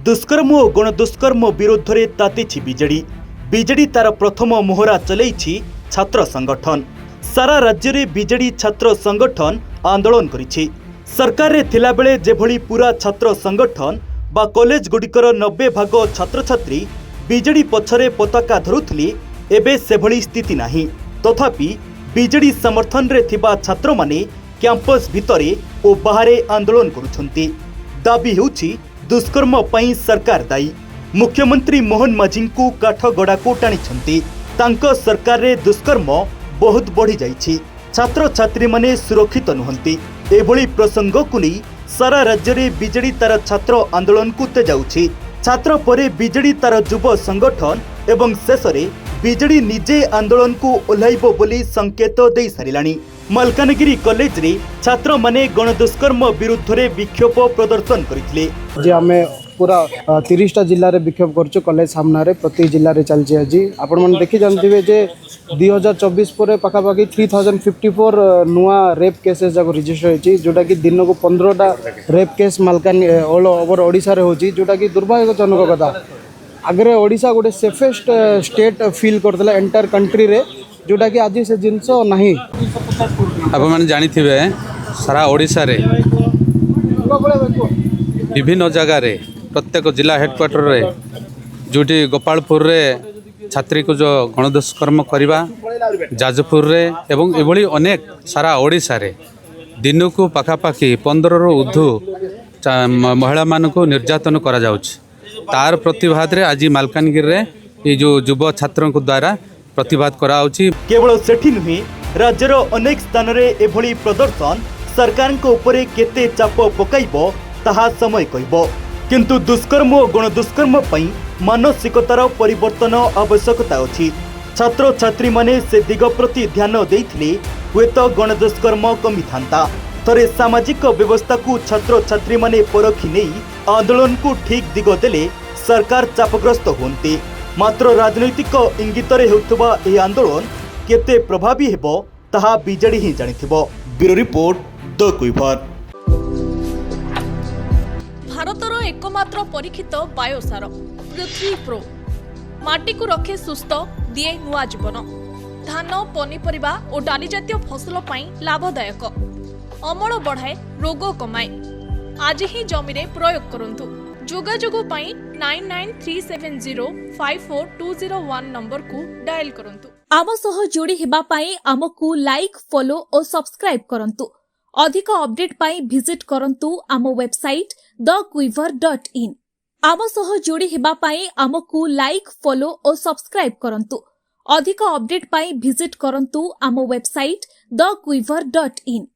दुष्कर्म और गणदुष्कर्म विरोध में ताती बीजेडी बीजेडी तार प्रथम मोहरा चलैछि छात्र संगठन। सारा राज्य में बीजेडी छात्र संगठन आंदोलन करिछि। सरकार रे थिला बेले जेभली पूरा छात्र संगठन बा कॉलेज गुडिकर 90 भाग छात्र छात्री बीजेडी पछरे पताका धरुथली, एबे सेभली स्थिति नाही। तथापि बीजेडी समर्थन रे थिबा छात्र माने कैंपस भितरे और बाहरे आंदोलन करुछंती। दाबी हेउछि दुष्कर्म पई सरकार दायी। मुख्यमंत्री मोहन माझी को काठगड़ा को टाणी तांको सरकार रे दुष्कर्म बहुत बढ़ी जाइछि। छात्र छात्री माने सुरक्षित नुहंती। एभली प्रसंग को नहीं सारा राज्य में बीजेडी तार छात्र आंदोलन को तेजाउछि। छात्र परे बीजेडी तार युव संगठन एवं शेष में बीजेडी निजे आंदोलन को ओह्लाइबो बोली संकेत दे सारिलानी। मलकानगिरी कॉलेज रे छात्र माने गणदुष्कर्म विरुद्ध रे विक्षोभ प्रदर्शन करथिले। जे आमे पूरा 30टा जिल्ला रे विक्षोभ करछु। कॉलेज सामना रे प्रति जिल्ला रे चलछि। आज आपण मन देखि जानथिबे जे 2024 परे पाखापाखि 3054 नुआ रेप केसेस जाको रजिस्टर होछि, जोटा कि दिन को 15टा रेप केस मालकानी ऑल ओवर ओडिसा रे होछि, जोटा कि दुर्भाग्यजनक कथा। आगरे ओडिसा गोटे सेफेस्ट स्टेट फील करथला एंटायर कंट्री रे, जोटा कि आज से जिनस नाही। आप मैंने जानी थे सारा ओडिशा रे विभिन्न जगह रे प्रत्येक जिला हेडक्वार्टर रे जोटी गोपालपुर रे छात्री को जो गणदुष्कर्म करवा, जाजपुर रे एवं एभली अनेक सारा ओडिशा रे दिन को पाखापाखि 15 रु ऊर्ध्व महिला मान को निर्यातन करा जाउछि। तार प्रतिवाद रे आज मालकानगिरी रे ये जो युवा छात्रों को द्वारा प्रतिवाद कराउछि। केवल सेठी नुहे राज्यर अनेक स्थान रे एभली प्रदर्शन सरकार को ऊपर केते चाप पकाइबो ताहा समय कहबो। किंतु दुष्कर्म और गणदुष्कर्म पई मानसिकतार परिवर्तन आवश्यकता अछि। छात्र छात्री माने से दिग प्रति ध्यान देइथिले हुएत गणदुष्कर्म कमी थांता। थरे सामाजिक व्यवस्था को छात्र छात्री माने परखी नहीं आंदोलन को ठीक दिग देले सरकार चापग्रस्त होंते। मात्र राजनैतिक इंगित रे हेउथबा ए आंदोलन केते प्रभावी हेबो ताहा बीजेडी ही जानिथिबो। ब्यूरो रिपोर्ट द कुइभर। भारतर एकमात्र परीक्षित बायोसार पृथ्वी प्रो माटी को रखे सुस्थ, दिए नुआ जीवन। धान, पनीपरिबा और डाली जातीय फसल पाई लाभदायक, अमल बढ़ाए, रोग कमाए। आज ही जमी रे प्रयोग करंतु। जोगाजोग पाई 9937054201 नंबर को डायल करंतु। आम सह जोड़ी हेबा पाई आमको लाइक, फॉलो और सब्सक्राइब करंतु। अधिक अपडेट पाई विजिट करंतु आम वेबसाइट thequiver.in। आम सह जोड़ी हेबा पाई आमको लाइक, फॉलो और सब्सक्राइब करंतु। अधिक अपडेट पाई विजिट करंतु आम वेबसाइट thequiver.in।